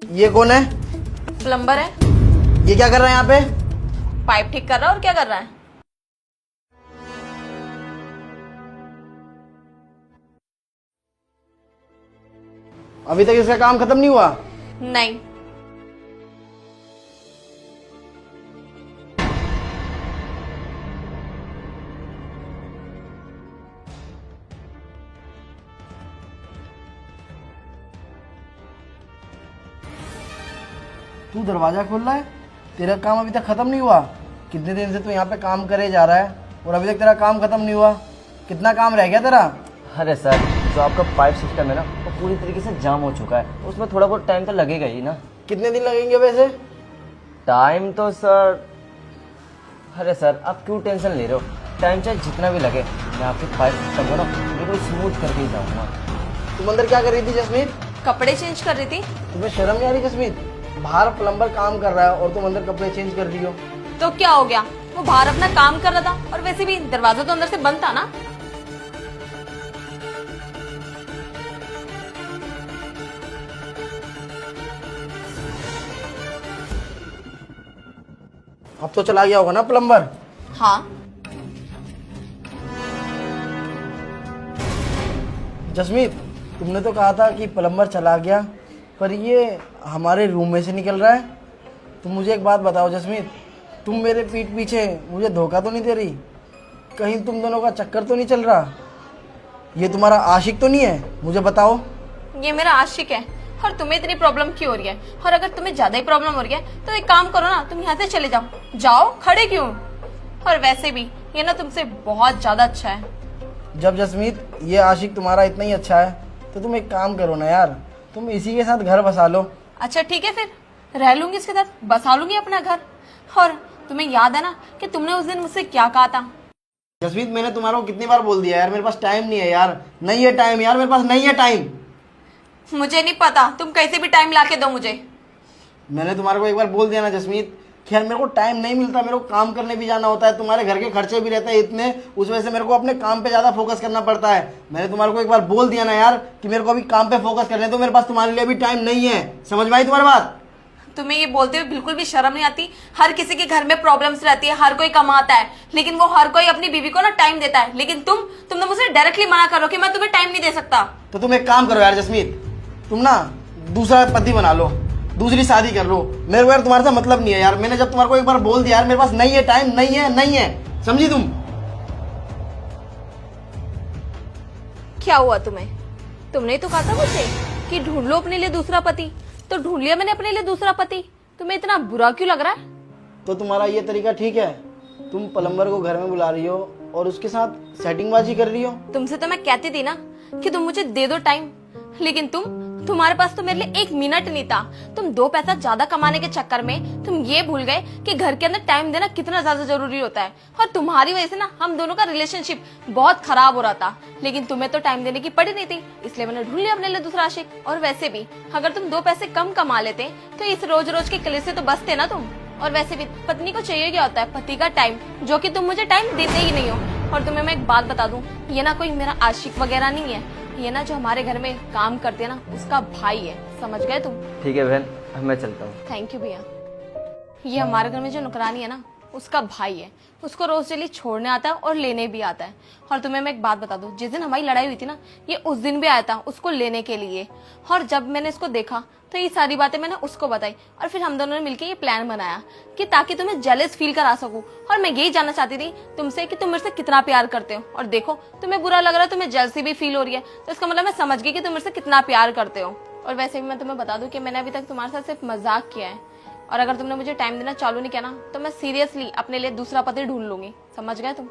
ये कौन है? प्लम्बर है। ये क्या कर रहा है यहाँ पे? पाइप ठीक कर रहा है और क्या कर रहा है? अभी तक इसका काम खत्म नहीं हुआ? नहीं। तू दरवाजा खोल रहा है? तेरा काम अभी तक खत्म नहीं हुआ? कितने दिन से तू यहाँ पे काम करे जा रहा है और अभी तक तेरा काम खत्म नहीं हुआ? कितना काम रह गया तेरा? अरे सर, जो आपका पाइप सिस्टम है ना वो पूरी तरीके से जाम हो चुका है, उसमें थोड़ा बहुत टाइम तो लगेगा ही ना। कितने दिन लगेंगे वैसे? टाइम तो सर, अरे सर आप क्यों टेंशन ले रहे हो? टाइम चाहे जितना भी लगे, मैं आपके पाइप सिस्टम को ना बिल्कुल स्मूथ करके ही जाऊँगा। तुम अंदर क्या कर रही थी जसमीत? कपड़े चेंज कर रही थी। तुम्हें शर्म नहीं आ रही जसमीत? बाहर प्लम्बर काम कर रहा है और तुम अंदर कपड़े चेंज कर रही हो। तो क्या हो गया, वो बाहर अपना काम कर रहा था और वैसे भी दरवाजा तो अंदर से बंद था ना। अब तो चला गया होगा ना प्लम्बर? हाँ। जसमीत, तुमने तो कहा था कि प्लम्बर चला गया, पर ये हमारे रूम में से निकल रहा है। तुम मुझे एक बात बताओ जसमीत, तुम मेरे पीठ पीछे मुझे धोखा तो नहीं दे रही? कहीं तुम दोनों का चक्कर तो नहीं चल रहा? ये तुम्हारा आशिक तो नहीं है? मुझे बताओ। ये मेरा आशिक है। और तुम्हें इतनी प्रॉब्लम क्यों हो रही है? और अगर तुम्हें ज्यादा ही प्रॉब्लम हो रही है तो एक काम करो ना, तुम यहाँ से चले जाओ। जाओ, खड़े क्यों? और वैसे भी ये ना तुमसे बहुत ज्यादा अच्छा है। जब जसमीत ये आशिक तुम्हारा इतना ही अच्छा है तो तुम एक काम करो ना यार, तुम इसी के साथ घर बसा लो। अच्छा ठीक है, फिर रह लूंगी इसके साथ, बसा लूंगी अपना घर। और तुम्हें याद है ना कि तुमने उस दिन मुझसे क्या कहा था? जसमीत, मैंने तुम्हारा को कितनी बार बोल दिया यार, मेरे पास टाइम नहीं है यार, नहीं है टाइम यार, मेरे पास नहीं है टाइम। मुझे नहीं पता, तुम कैसे भी टाइम लाके दो मुझे। मैंने तुम्हारे को एक बार बोल दिया ना जसमीत, खैर मेरे को टाइम नहीं मिलता, मेरे को काम करने भी जाना होता है, तुम्हारे घर के खर्चे भी रहते हैं इतने, उस वजह से मेरे को अपने काम पे ज़्यादा फोकस करना पड़ता है। मैंने तुम्हारे को एक बार बोल दिया ना यार कि मेरे को अभी काम पे फोकस करने दो, मेरे पास तुम्हारे लिए अभी टाइम नहीं है। समझ में आई तुम्हारी बात? तुम्हें ये बोलते हुए बिल्कुल भी शर्म नहीं आती? हर किसी के घर में प्रॉब्लम्स रहती है, हर कोई कमाता है, लेकिन वो हर कोई अपनी बीवी को ना टाइम देता है। लेकिन तुम तो मुझे डायरेक्टली मना करो कि मैं तुम्हें टाइम नहीं दे सकता। तो तुम एक काम करो यार जसमीत, तुम ना दूसरा पति बना लो, दूसरी शादी कर लो। मेरे को यार तुम्हारे से मतलब नहीं है यार, मैंने जब तुम्हारे को एक बार बोल दिया यार, मेरे पास नहीं है टाइम, नहीं है, नहीं है, समझी तुम? क्या हुआ तुम्हें? तुमने तो कहा था मुझे कि ढूंढ लो अपने लिए दूसरा पति, तो ढूंढ लिया मैंने अपने लिए दूसरा पति। तुम्हें इतना बुरा क्यों लग रहा है? तो तुम्हारा ये तरीका ठीक है? तुम प्लम्बर को घर में बुला रही हो और उसके साथ सेटिंगबाजी कर रही हो। तुमसे तो मैं कहती थी ना कि तुम मुझे दे दो टाइम, लेकिन तुम्हारे पास तो मेरे लिए 1 मिनट नहीं था। तुम 2 पैसा ज्यादा कमाने के चक्कर में तुम ये भूल गए कि घर के अंदर टाइम देना कितना ज्यादा जरूरी होता है। और तुम्हारी वजह से ना हम दोनों का रिलेशनशिप बहुत खराब हो रहा था, लेकिन तुम्हें तो टाइम देने की पड़ी नहीं थी, इसलिए मैंने ढूंढ लिया अपने लिए दूसरा आशिक। और वैसे भी अगर तुम 2 पैसे कम कमा लेते तो इस रोज रोज के कलेश से तो बचते ना तुम। और वैसे भी पत्नी को चाहिए क्या होता है? पति का टाइम, जो कि तुम मुझे टाइम देते ही नहीं हो। और तुम्हें मैं एक बात बता दूं, ये ना कोई मेरा आशिक वगैरह नहीं है, ये ना जो हमारे घर में काम करते हैं ना उसका भाई है। समझ गए तुम? ठीक है बहन, मैं चलता हूँ। थैंक यू भैया। ये हमारे घर में जो नौकरानी है ना उसका भाई है, उसको रोज डेली छोड़ने आता है और लेने भी आता है। और तुम्हें मैं एक बात बता दूं, जिस दिन हमारी लड़ाई हुई थी ना, ये उस दिन भी आया था उसको लेने के लिए। और जब मैंने इसको देखा तो ये सारी बातें मैंने उसको बताई, और फिर हम दोनों ने मिलकर ये प्लान बनाया कि ताकि तुम्हें जेलस फील करा सकूं। और मैं यही जानना चाहती थी तुमसे कि तुम मेरे से कितना प्यार करते हो। और देखो तुम्हें बुरा लग रहा है, तुम्हें जेलसी भी फील हो रही है, तो इसका मतलब मैं समझ गई कि तुम मेरे से कितना प्यार करते हो। और वैसे भी मैं तुम्हें बता दूं कि मैंने अभी तक तुम्हारे साथ सिर्फ मजाक किया है, और अगर तुमने मुझे टाइम देना चालू नहीं किया ना तो मैं सीरियसली अपने लिए दूसरा पति ढूंढ लूंगी। समझ गए तुम?